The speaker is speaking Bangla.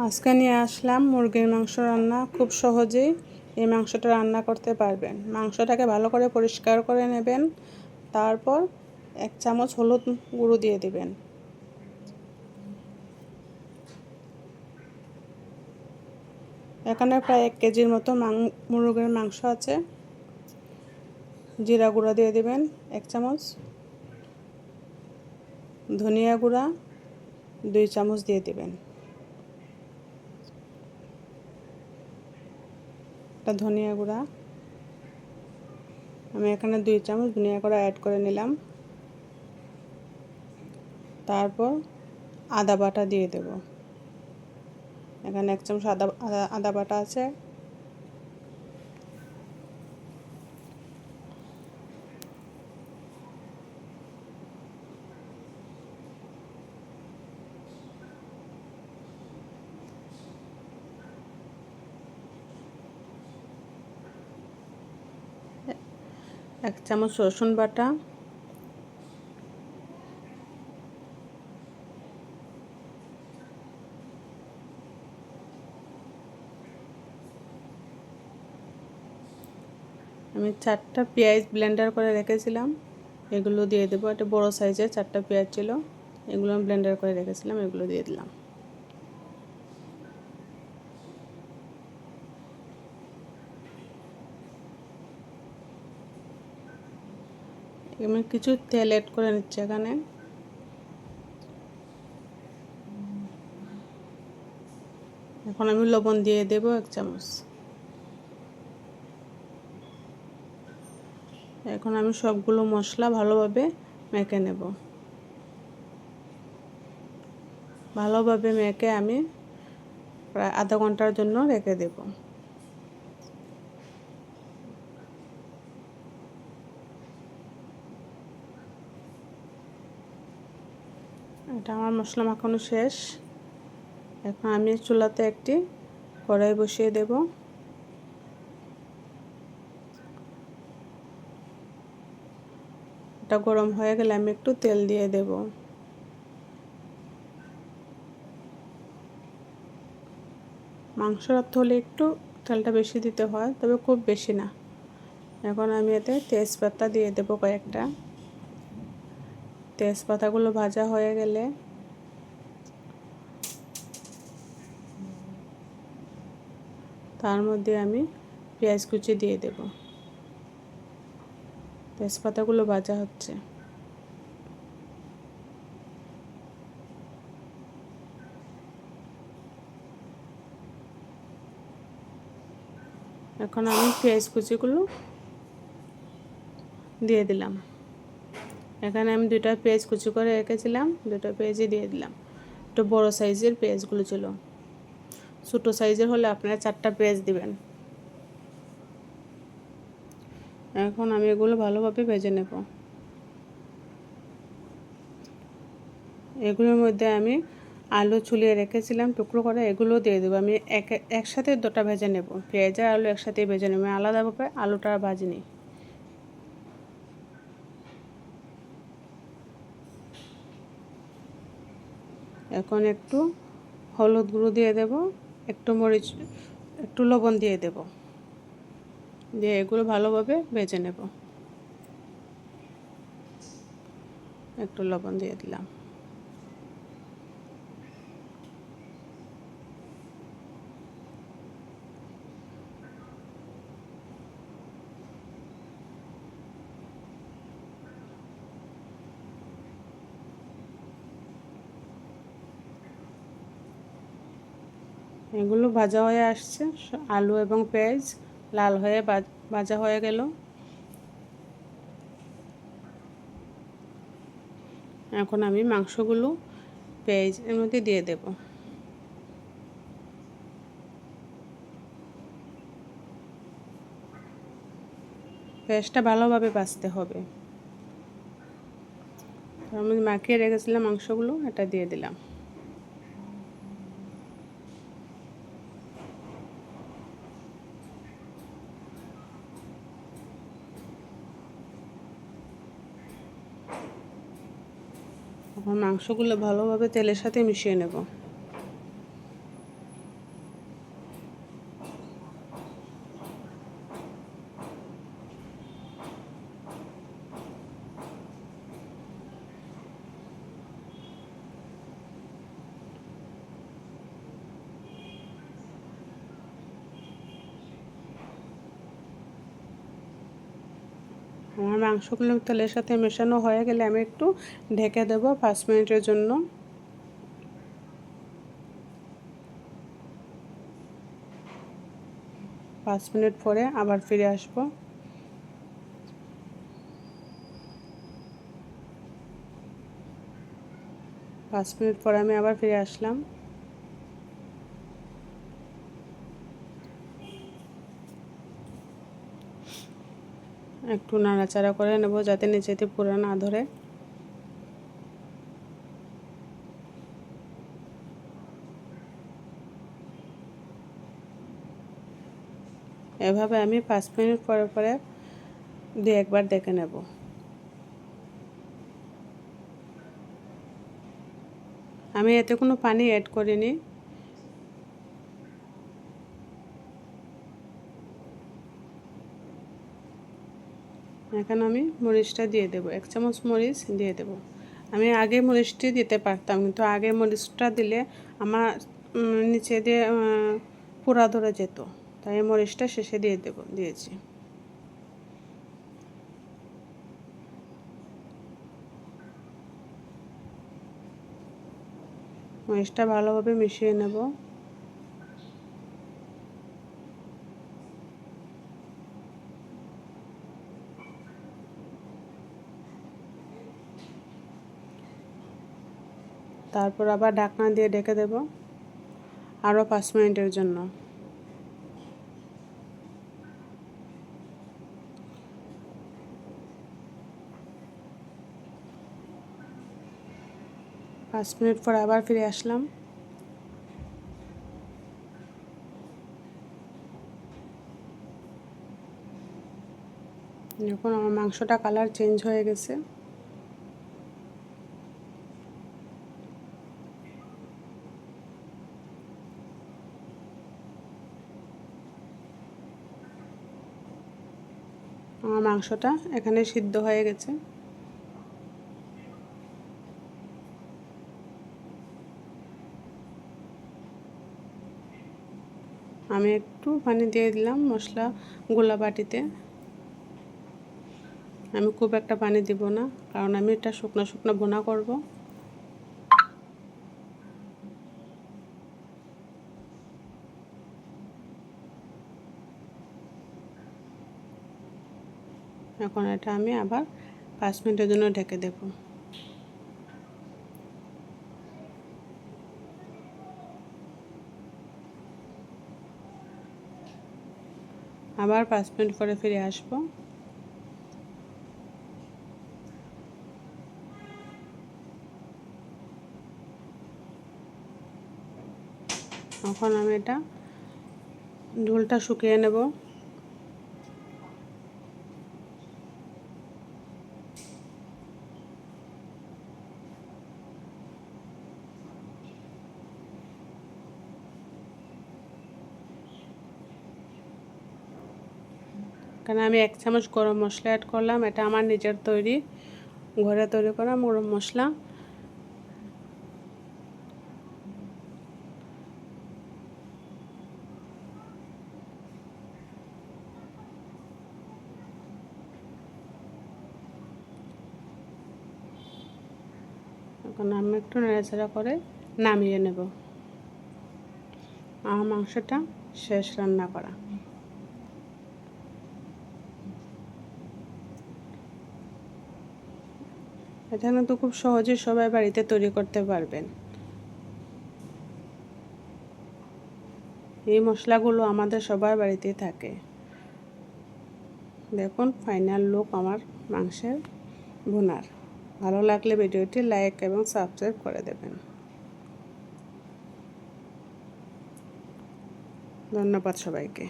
আজকে নিয়ে আসলাম মুরগির মাংস রান্না। খুব সহজেই এই মাংসটা রান্না করতে পারবেন। মাংসটাকে ভালো করে পরিষ্কার করে নেবেন। তারপর 1 চামচ হলুদ গুঁড়ো দিয়ে দিবেন। এখানে প্রায় 1 কেজির মতো মুরগির মাংস আছে। জিরা গুঁড়া দিয়ে দিবেন 1 চামচ, ধনিয়া গুঁড়া 2 চামচ দিয়ে দিবেন। ধনিয়া গুঁড়া আমি এখানে 2 চামচ ধনিয়া গুঁড়া অ্যাড করে নিলাম। তারপর আদা বাটা দিয়ে দেব। এখানে 1 চামচ আদা বাটা আছে। এক চামচ রসুন বাটা, আমি 4টা পেঁয়াজ ব্লেন্ডার করে রেখেছিলাম, এগুলো দিয়ে দেবো। একটা বড় সাইজের 4টা পেঁয়াজ ছিল, এগুলো আমি ব্লেন্ডার করে রেখেছিলাম, এগুলো দিয়ে দিলাম। আমি কিছু তেল অ্যাড করে নিচ্ছি এখানে। এখন আমি লবণ দিয়ে দেব 1 চামচ। এখন আমি সবগুলো মশলা ভালোভাবে মেখে নেব। ভালোভাবে মেখে আমি প্রায় আধা ঘন্টার জন্য রেখে দেব। এটা আমার মশলা মাখানো শেষ। এখন আমি চুলাতে একটি কড়াই বসিয়ে দেব। এটা গরম হয়ে গেলে আমি একটু তেল দিয়ে দেব। মাংস রাখতে হলে একটু তেলটা বেশি দিতে হয়, তবে খুব বেশি না। এখন আমি এতে তেজপাতা দিয়ে দেব কয়েকটা। তেজপাতাগুলো ভাজা হয়ে গেলে তার মধ্যে আমি পেঁয়াজ কুচি দিয়ে দেব। তেজপাতাগুলো ভাজা হচ্ছে। এখন আমি পেঁয়াজ কুচিগুলো দিয়ে দিলাম। এখানে আমি 2টা পেঁয়াজ কুচি করে রেখেছিলাম, 2টা পেঁয়াজই দিয়ে দিলাম। একটু বড় সাইজের পেঁয়াজগুলো ছিল, ছোটো সাইজের হলে আপনারা 4টা পেঁয়াজ দিবেন। এখন আমি এগুলো ভালোভাবে ভেজে নেব। এগুলোর মধ্যে আমি আলু ছুলিয়ে রেখেছিলাম টুকরো করে, এগুলো দিয়ে দেবো। আমি একসাথে 2টা ভেজে নেব। পেঁয়াজ আর আলু একসাথে ভেজে নেব, আলাদাভাবে আলুটা ভাজিনি। এখন একটু হলুদ গুঁড়ো দিয়ে দেব, একটু লবণ দিয়ে দেব, দিয়ে এগুলো ভালোভাবে ভেজে নেব। একটু লবণ দিয়ে দিলাম। এগুলো ভাজা হয়ে আসছে, আলু এবং পেঁয়াজ লাল হয়ে ভাজা হয়ে গেল। এখন আমি মাংসগুলো পেঁয়াজের মধ্যে দিয়ে দেব। পেঁয়াজটা ভালোভাবে ভাজতে হবে। আমি মাখিয়ে রেখেছিলাম মাংসগুলো, এটা দিয়ে দিলাম। এখন মাংসগুলো ভালোভাবে তেলের সাথে মিশিয়ে নেব। আমার মাংসগুলো তেলের সাথে মেশানো হয়ে গেলে আমি একটু ঢেকে দেব 5 মিনিটের জন্য। পাঁচ মিনিট পরে আবার ফিরে আসব। পাঁচ মিনিট পরে আমি আবার ফিরে আসলাম। একটু নাড়াচাড়া করে নেব যাতে নিচেতে পুরো না ধরে। এভাবে আমি 5 মিনিট পরে পরে দুই একবার দেখে নেব। আমি এতে কোনো পানি অ্যাড করিনি। এখন আমি মরিচটা দিয়ে দেব, 1 চামচ মরিচ দিয়ে দেব। আমি আগে মরিচটি দিতে পারতাম, কিন্তু আগে মরিচটা দিলে আমার নিচে দিয়ে পোড়া ধরে যেত, তাই মরিচটা শেষে দিয়েছি। মরিচটা ভালোভাবে মিশিয়ে নেব। তারপর আবার ঢাকনা দিয়ে ঢেকে দেব আরও 5 মিনিটের জন্য। পাঁচ মিনিট পর আবার ফিরে আসলাম। এখন আমার মাংসটা কালার চেঞ্জ হয়ে গেছে। আমার মাংসটা এখানে সিদ্ধ হয়ে গেছে। আমি একটু পানি দিয়ে দিলাম মশলা গোলা বাটিতে। আমি খুব একটা পানি দিব না, কারণ আমি এটা শুকনো শুকনো ভুনা করব। এখন এটা আমি আবার 5 মিনিটের জন্য ঢেকে দেব। আবার 5 মিনিট পরে ফিরে আসব। এখন আমি এটা ঝোলটা শুকিয়ে নেব। কারণ আমি 1 চামচ গরম মশলা অ্যাড করলাম, এটা আমার নিজের তৈরি ঘরে তৈরি করা গরম মশলা। এখন আমি একটু নাড়াচাড়া করে নামিয়ে নেব। আমার মাংসটা শেষ রান্না করা। এটা কিন্তু খুব সহজে সবাই বাড়িতে তৈরি করতে পারবেন। এই মশলাগুলো আমাদের সবার বাড়িতেই থাকে। দেখুন ফাইনাল লুক আমার মাংসের ভুনার। ভালো লাগলে ভিডিওটি লাইক এবং সাবস্ক্রাইব করে দেবেন। ধন্যবাদ সবাইকে।